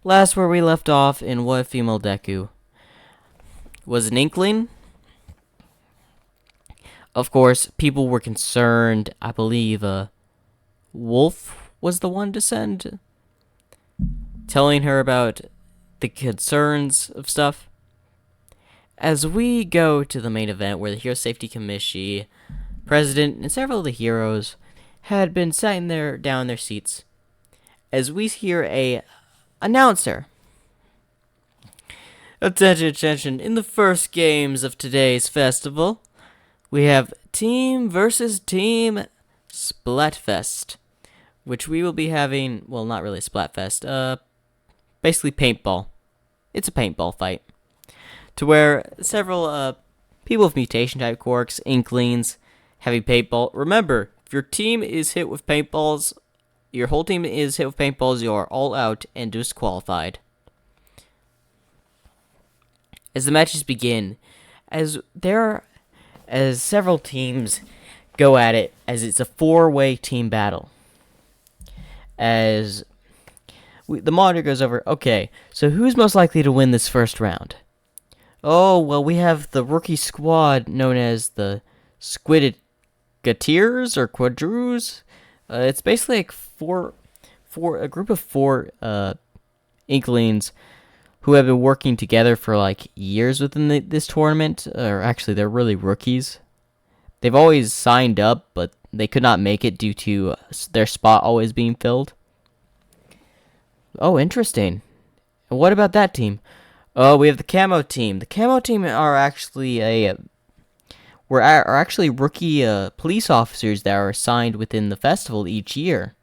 Last where we left off in What Female Deku was an inkling. Of course, people were concerned. I believe Wolf was the one to send, telling her about the concerns of stuff. As we go to the main event where the Hero Safety Committee, President, and several of the heroes had been sitting there down in their seats, as we hear a announcer. Attention, attention. In the first games of today's festival, we have Team versus Team Splatfest, which we will be having, well, not really Splatfest, basically paintball. It's a paintball fight, to where several people with mutation type quirks, inklings, having paintball. Remember, if your team is hit with paintballs, your whole team is hit with paintballs, you are all out and disqualified. As the matches begin, as several teams go at it, as it's a four-way team battle. The monitor goes over, okay, so who's most likely to win this first round? Oh, well, we have the rookie squad known as the Squidgateers or Quadroos. It's basically like a group of four inklings who have been working together for like years within this tournament. Or actually, they're really rookies. They've always signed up, but they could not make it due to their spot always being filled. Oh, interesting. And what about that team? Oh, we have the Camo team. The Camo team are actually are actually rookie police officers that are assigned within the festival each year.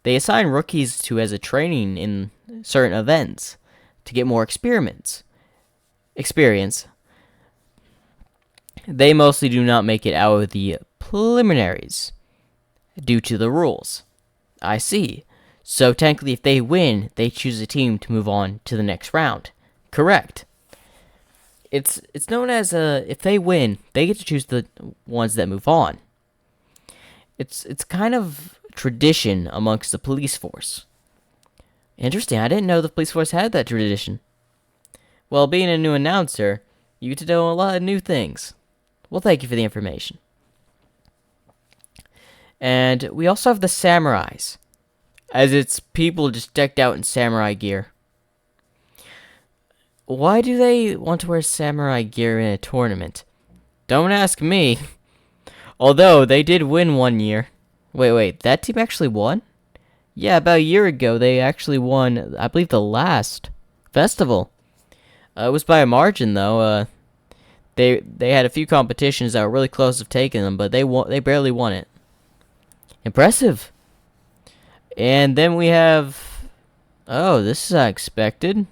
They assign rookies to as a training in certain events to get more experience. They mostly do not make it out of the preliminaries due to the rules. I see. So technically, if they win, they choose a team to move on to the next round. Correct. It's known as if they win, they get to choose the ones that move on. It's kind of tradition amongst the police force. Interesting. I didn't know the police force had that tradition. Well, being a new announcer, you get to know a lot of new things. Well, thank you for the information. And we also have the samurais, as it's people just decked out in samurai gear. Why do they want to wear samurai gear in a tournament? Don't ask me. Although, they did win one year. Wait, that team actually won? Yeah, about a year ago, they actually won, I believe, the last festival. It was by a margin, though. They had a few competitions that were really close to taking them, but they barely won it. Impressive. And then we have... Oh, this is unexpected.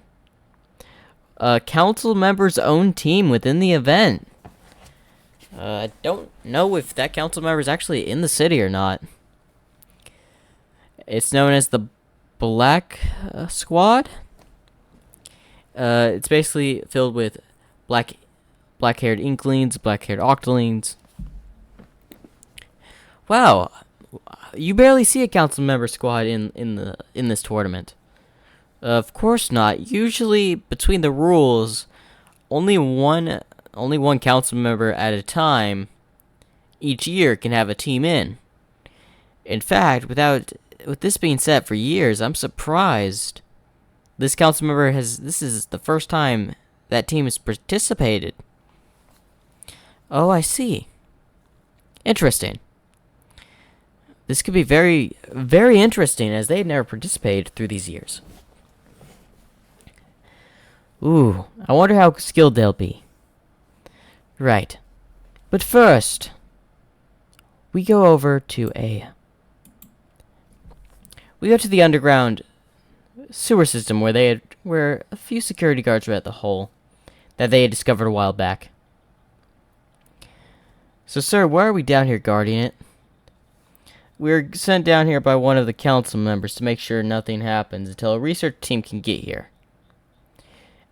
Council member's own team within the event. I don't know if that council member is actually in the city or not. It's known as the Black Squad. It's basically filled with black-haired inklings, black-haired octolings. Wow, you barely see a council member squad in this tournament. Of course not. Usually, between the rules, only one council member at a time each year can have a team in. In fact, with this being set for years, I'm surprised this council member this is the first time that team has participated. Oh, I see. Interesting. This could be very, very interesting, as they've never participated through these years. Ooh, I wonder how skilled they'll be. Right. But first, we go over to the underground sewer system where a few security guards were at the hole that they had discovered a while back. So, sir, why are we down here guarding it? We're sent down here by one of the council members to make sure nothing happens until a research team can get here,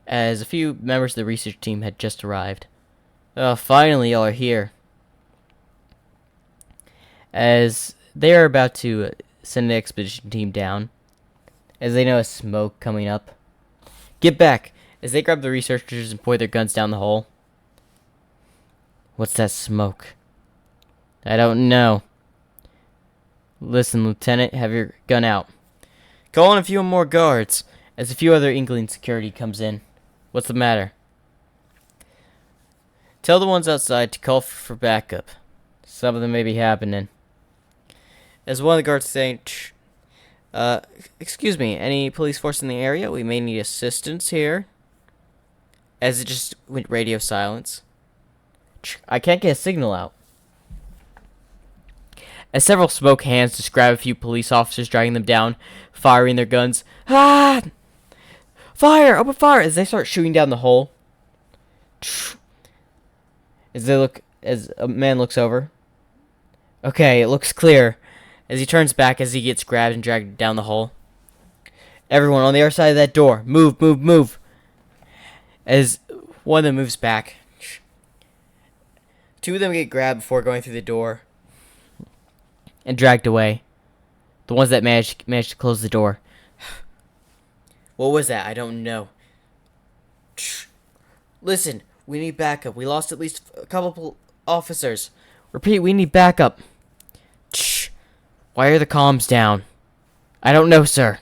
as a few members of the research team had just arrived. Finally, y'all are here. As they are about to send an expedition team down, as they know a smoke coming up. Get back! As they grab the researchers and point their guns down the hole. What's that smoke? I don't know. Listen, Lieutenant, have your gun out. Call in a few more guards, as a few other Inkling security comes in. What's the matter? Tell the ones outside to call for backup. Something may be happening. As one of the guards saying, excuse me, any police force in the area? We may need assistance here. As it just went radio silence. I can't get a signal out. As several smoke hands just grab a few police officers, dragging them down, firing their guns. Ah! Fire! Open fire! As they start shooting down the hole. As a man looks over. Okay, it looks clear. As he turns back as he gets grabbed and dragged down the hole. Everyone on the other side of that door. Move, move, move. As one of them moves back. Two of them get grabbed before going through the door. And dragged away. The ones that managed to close the door. What was that? I don't know. Listen, we need backup. We lost at least a couple officers. Repeat, we need backup. Why are the comms down? I don't know, sir.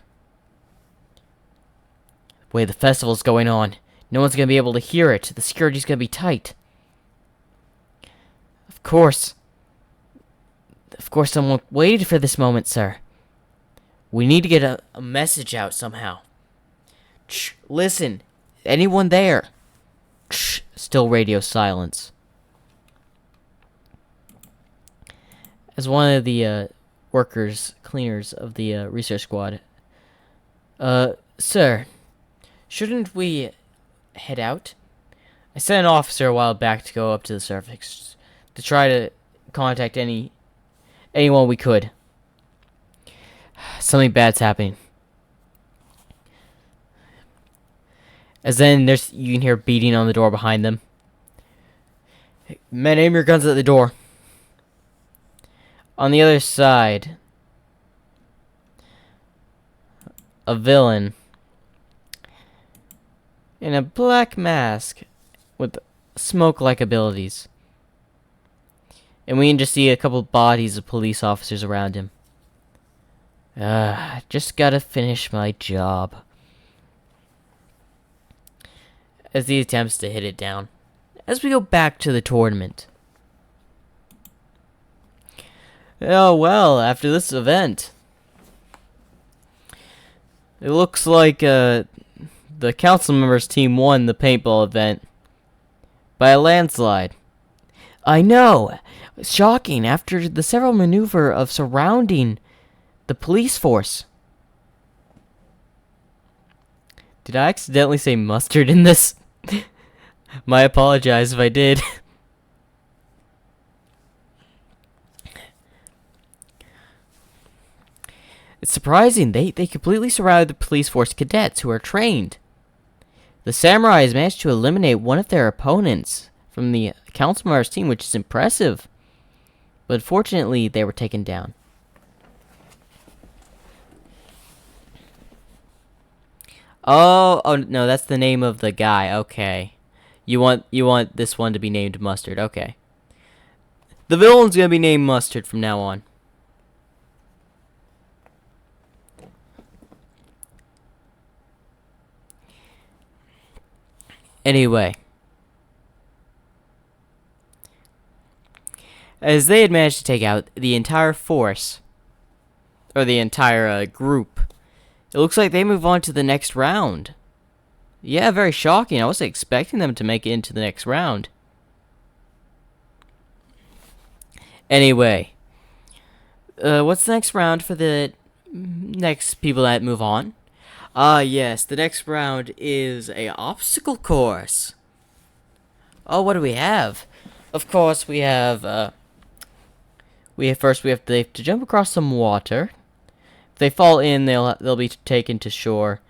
The way the festival's going on, no one's going to be able to hear it. The security's going to be tight. Of course, someone waited for this moment, sir. We need to get a message out somehow. Listen, anyone there? Still radio silence. As one of the cleaners of the research squad. Sir, shouldn't we head out? I sent an officer a while back to go up to the surface to try to contact anyone we could. Something bad's happening. As then you can hear beating on the door behind them. Men, aim your guns at the door. On the other side, a villain in a black mask with smoke-like abilities. And we can just see a couple bodies of police officers around him. Just gotta finish my job. As he attempts to hit it down. As we go back to the tournament. Oh well, after this event, it looks like the council members team won the paintball event by a landslide. I know! Shocking after the several maneuver of surrounding the police force. Did I accidentally say mustard in this? I apologize if I did. It's surprising. They completely surrounded the police force cadets who are trained. The samurais managed to eliminate one of their opponents from the council members team, which is impressive. But fortunately, they were taken down. Oh no, that's the name of the guy. Okay. You want this one to be named Mustard. Okay. The villain's going to be named Mustard from now on. Anyway. As they had managed to take out the entire force, or the entire group, it looks like they move on to the next round. Yeah, very shocking. I wasn't expecting them to make it into the next round. Anyway, what's the next round for the next people that move on? Yes, the next round is a obstacle course. Oh, what do we have? Of course, we have they have to jump across some water. If they fall in, they'll be taken to shore,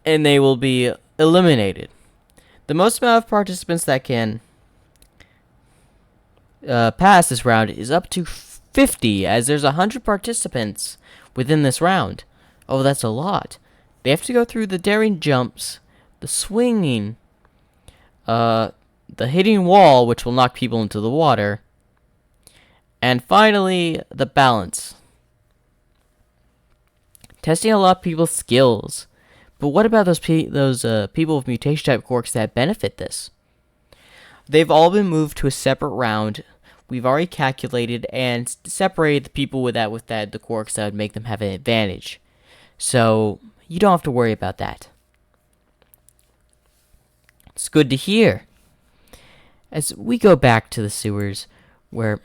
and they will be eliminated. The most amount of participants that can pass this round is up to 50, as there's 100 participants within this round. Oh, that's a lot. They have to go through the daring jumps, the swinging, the hitting wall, which will knock people into the water, and finally, the balance. Testing a lot of people's skills. But what about those people with mutation type quirks that benefit this? They've all been moved to a separate round. We've already calculated and separated the people with the quirks that would make them have an advantage. So you don't have to worry about that. It's good to hear. As we go back to the sewers where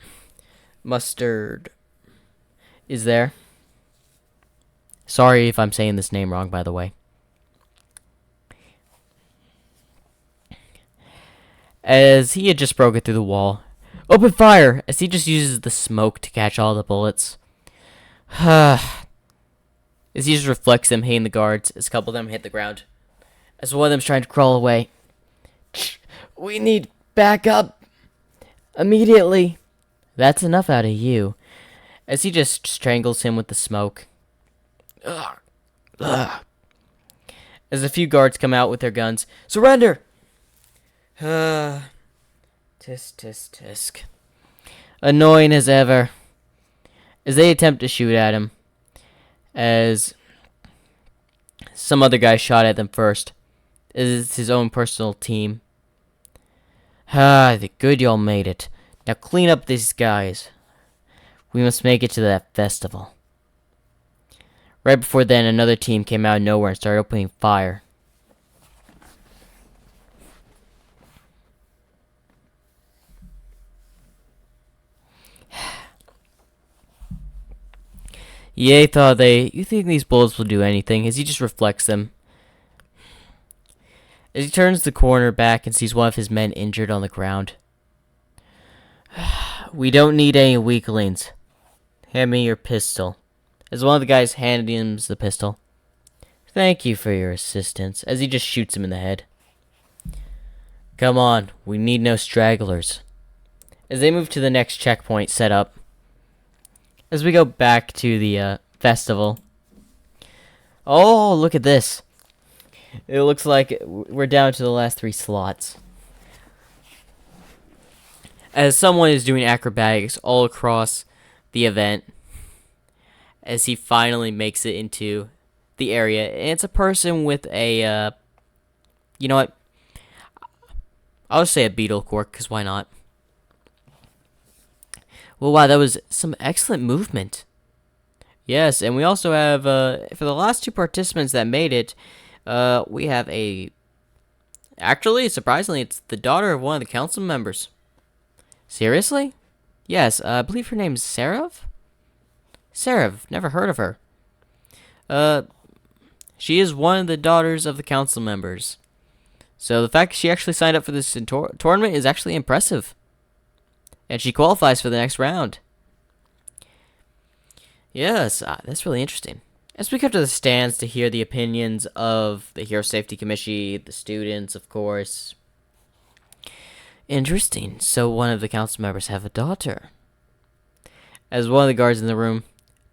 Mustard is there. Sorry if I'm saying this name wrong, by the way. As he had just broken through the wall. Open fire! As he just uses the smoke to catch all the bullets. As he just reflects them hitting the guards, as a couple of them hit the ground. As one of them's trying to crawl away. We need backup. Immediately. That's enough out of you. As he just strangles him with the smoke. Ugh. Ugh. As a few guards come out with their guns. Surrender! Tisk, tisk, tisk. Annoying as ever. As they attempt to shoot at him. As some other guy shot at them first. It's his own personal team. The good y'all made it. Now clean up these guys. We must make it to that festival. Right before then, another team came out of nowhere and started opening fire. You think these bullets will do anything, as he just reflects them. As he turns the corner back and sees one of his men injured on the ground. We don't need any weaklings. Hand me your pistol. As one of the guys handed him the pistol. Thank you for your assistance, as he just shoots him in the head. Come on, we need no stragglers. As they move to the next checkpoint set up. As we go back to the festival. Oh, look at this. It looks like we're down to the last 3 slots. As someone is doing acrobatics all across the event. As he finally makes it into the area. And it's a person with a, you know what? I'll just say a beetle quirk, because why not? Well, wow, that was some excellent movement. Yes, and we also have, for the last 2 participants that made it, we have actually, surprisingly, it's the daughter of one of the council members. Seriously? Yes, I believe her name's Sarav? Sarav, never heard of her. She is one of the daughters of the council members. So the fact she actually signed up for this tournament is actually impressive. And she qualifies for the next round. Yes, that's really interesting. As we come to the stands to hear the opinions of the Hero Safety Committee, the students, of course. Interesting. So one of the council members have a daughter. As one of the guards in the room,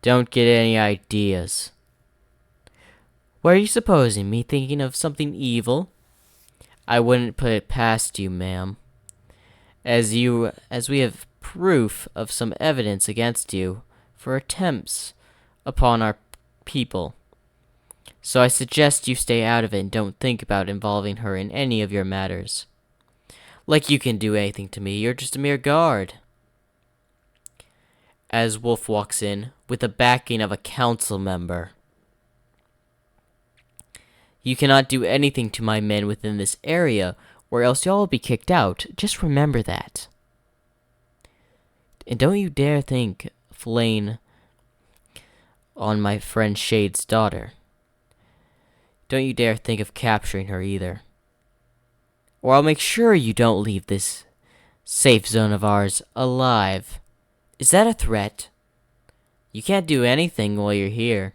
don't get any ideas. What are you supposing? Me thinking of something evil? I wouldn't put it past you, ma'am. As we have proof of some evidence against you for attempts upon our people. So I suggest you stay out of it and don't think about involving her in any of your matters. Like you can do anything to me, you're just a mere guard. As Wolf walks in, with the backing of a council member. You cannot do anything to my men within this area, or else y'all will be kicked out. Just remember that. And don't you dare think flaying on my friend Shade's daughter. Don't you dare think of capturing her either. Or I'll make sure you don't leave this safe zone of ours alive. Is that a threat? You can't do anything while you're here.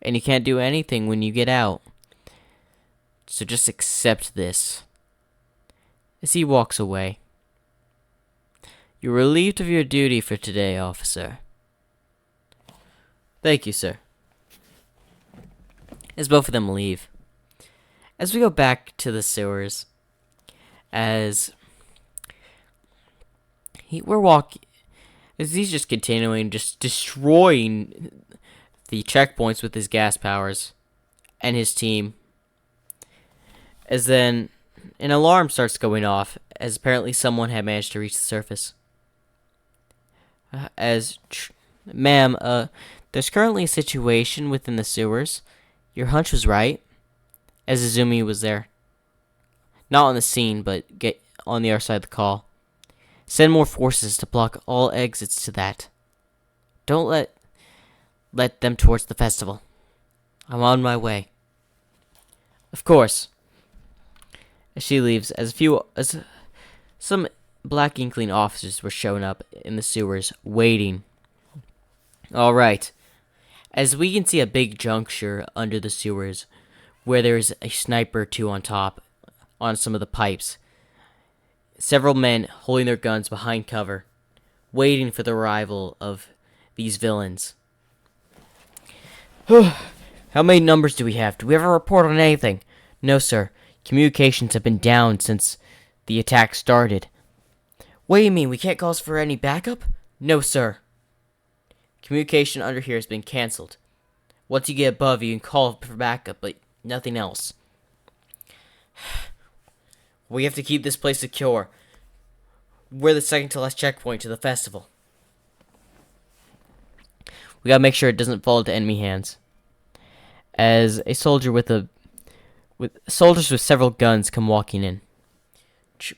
And you can't do anything when you get out. So just accept this. As he walks away. You're relieved of your duty for today, officer. Thank you, sir. as both of them leave. As we go back to the sewers, as we're walking, as he's just continuing, just destroying the checkpoints with his gas powers and his team. As then an alarm starts going off, as apparently someone had managed to reach the surface. Ma'am, there's currently a situation within the sewers. Your hunch was right, as Izumi was there. Not on the scene, but get on the other side of the call. Send more forces to block all exits to that. Don't let them towards the festival. I'm on my way. Of course. As she leaves, as some black inkling officers were showing up in the sewers, waiting. All right. As we can see a big juncture under the sewers, where there's a sniper or two on top, on some of the pipes. Several men holding their guns behind cover, waiting for the arrival of these villains. How many numbers do we have? Do we have a report on anything? No, sir. Communications have been down since the attack started. What do you mean? We can't call for any backup? No, sir. Communication under here has been cancelled. Once you get above, you can call for backup, but nothing else. We have to keep this place secure. We're the second to last checkpoint to the festival. We gotta make sure it doesn't fall into enemy hands. As a soldier with soldiers with several guns come walking in.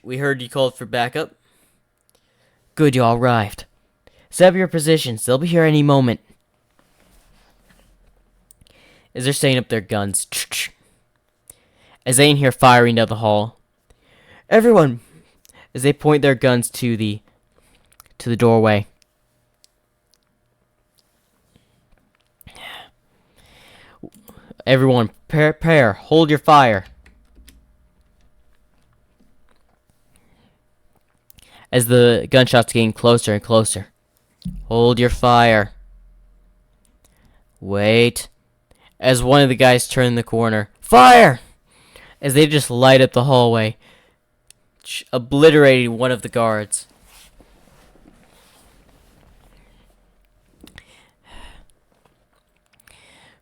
We heard you called for backup. Good, you all arrived. Set up your positions. They'll be here any moment. As they're setting up their guns. As they hear firing down the hall. Everyone! As they point their guns to the doorway. Everyone, prepare. Hold your fire. As the gunshots getting closer and closer. Hold your fire. Wait. As one of the guys turn the corner. Fire! As they just light up the hallway, obliterating one of the guards.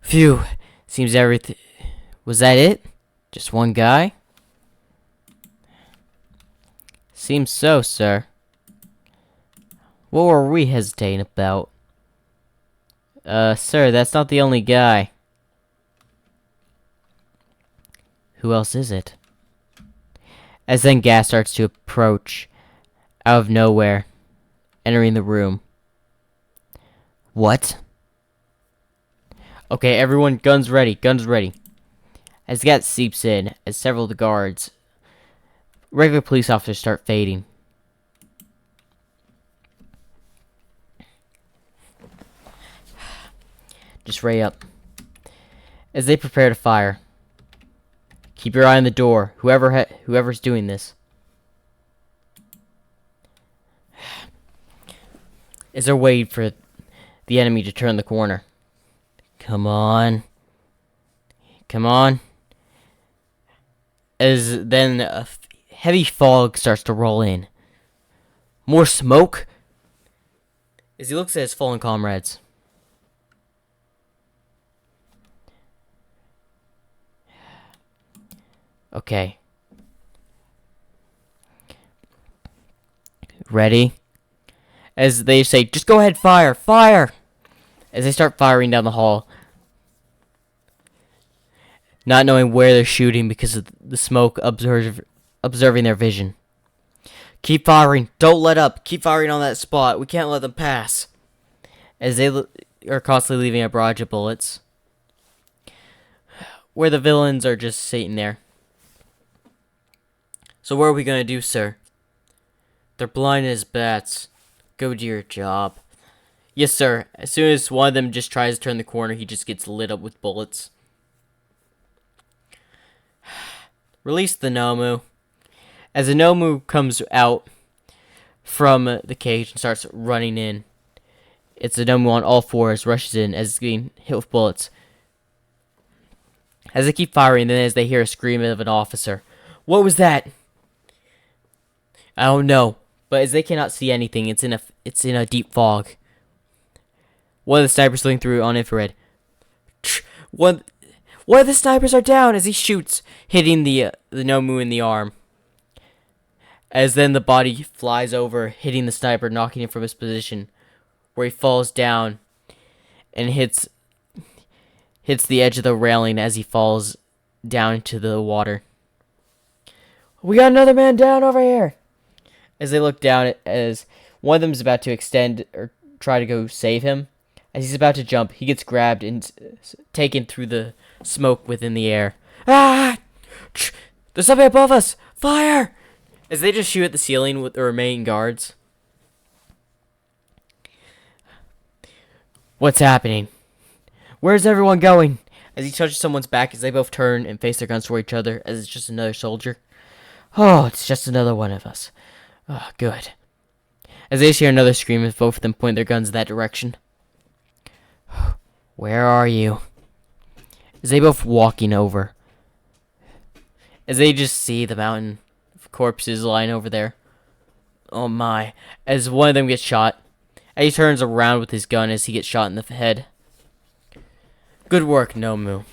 Phew. Seems everything... Was that it? Just one guy? Seems so, sir. What were we hesitating about? Sir, that's not the only guy. Who else is it? As then gas starts to approach out of nowhere, entering the room. What? Okay, everyone, guns ready, guns ready. As the gas seeps in, as several of the guards, regular police officers start fading. Just ready up. As they prepare to fire. Keep your eye on the door, whoever's doing this. As they're waiting for the enemy to turn the corner. Come on. Come on. As then a heavy fog starts to roll in. More smoke? As he looks at his fallen comrades. Okay. Ready? As they say, just go ahead, fire, fire! As they start firing down the hall. Not knowing where they're shooting because of the smoke observing their vision. Keep firing, don't let up, keep firing on that spot, we can't let them pass. As they are constantly leaving a barrage of bullets. Where the villains are just sitting there. So what are we gonna do, sir? They're blind as bats. Go do your job. Yes, sir. As soon as one of them just tries to turn the corner, he just gets lit up with bullets. Release the Nomu. As the Nomu comes out from the cage and starts running in, it's the Nomu on all fours, rushes in as it's being hit with bullets. As they keep firing, then as they hear a scream of an officer. What was that? I don't know, but as they cannot see anything, it's in a deep fog. One of the snipers looking through on infrared. One of the snipers are down as he shoots, hitting the Nomu in the arm. As then the body flies over, hitting the sniper, knocking him from his position, where he falls down and hits the edge of the railing as he falls down into the water. We got another man down over here. As they look down, as one of them is about to extend or try to go save him, as he's about to jump, he gets grabbed and taken through the smoke within the air. Ah! There's something above us! Fire! As they just shoot at the ceiling with the remaining guards. What's happening? Where's everyone going? As he touches someone's back as they both turn and face their guns toward each other as it's just another soldier. Oh, it's just another one of us. Oh, good. As they hear another scream as both of them point their guns in that direction. Where are you? As they both walking over. As they just see the mountain of corpses lying over there. Oh my. As one of them gets shot. And he turns around with his gun as he gets shot in the head. Good work, Nomu.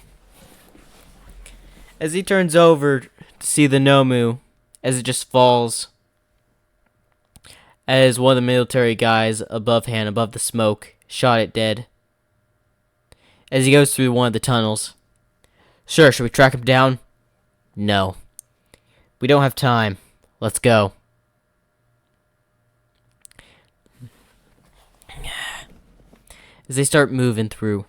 As he turns over to see the Nomu, as it just falls, as one of the military guys above the smoke, shot it dead. As he goes through one of the tunnels. Sure, should we track him down? No. We don't have time. Let's go. As they start moving through.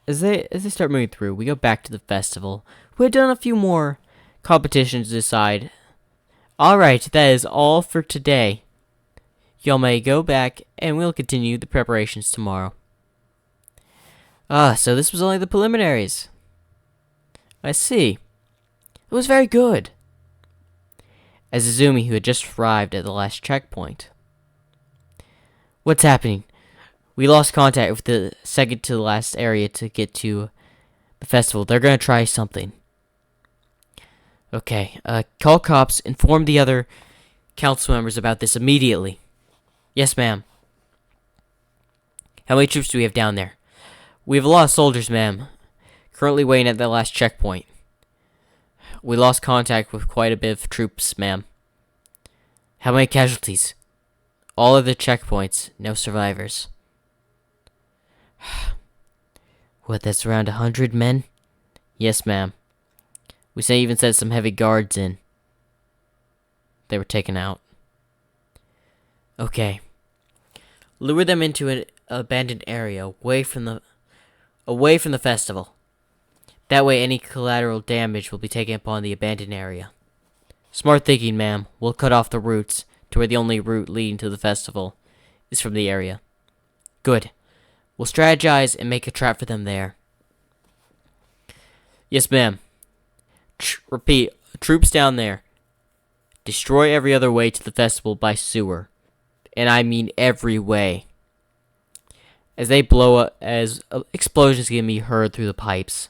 As they start moving through, we go back to the festival. We had done a few more competitions to decide. Alright, that is all for today. Y'all may go back and we'll continue the preparations tomorrow. So this was only the preliminaries. I see. It was very good. As Izumi, who had just arrived at the last checkpoint. What's happening? We lost contact with the second to the last area to get to the festival. They're gonna try something. Okay, call cops, inform the other council members about this immediately. Yes, ma'am. How many troops do we have down there? We have a lot of soldiers, ma'am. Currently waiting at the last checkpoint. We lost contact with quite a bit of troops, ma'am. How many casualties? All of the checkpoints, no survivors. What, that's around 100 men? Yes, ma'am. We even sent some heavy guards in. They were taken out. Okay. Lure them into an abandoned area away from the festival. That way any collateral damage will be taken upon the abandoned area. Smart thinking, ma'am. We'll cut off the routes to where the only route leading to the festival is from the area. Good. We'll strategize and make a trap for them there. Yes, ma'am. Repeat. Troops down there. Destroy every other way to the festival by sewer. And I mean every way. As they blow up, as explosions can be heard through the pipes.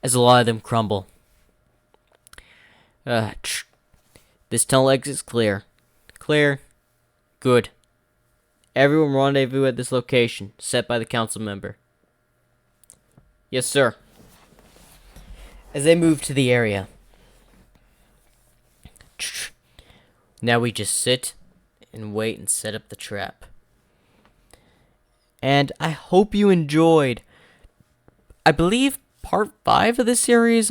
As a lot of them crumble. This tunnel exit is clear. Clear. Good. Everyone rendezvous at this location, set by the council member. Yes, sir. As they move to the area. Now we just sit and wait and set up the trap. And I hope you enjoyed, I believe, part 5 of this series.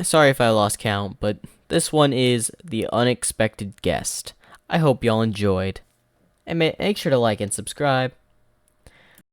Sorry if I lost count, but this one is The Unexpected Guest. I hope y'all enjoyed. And make sure to like and subscribe.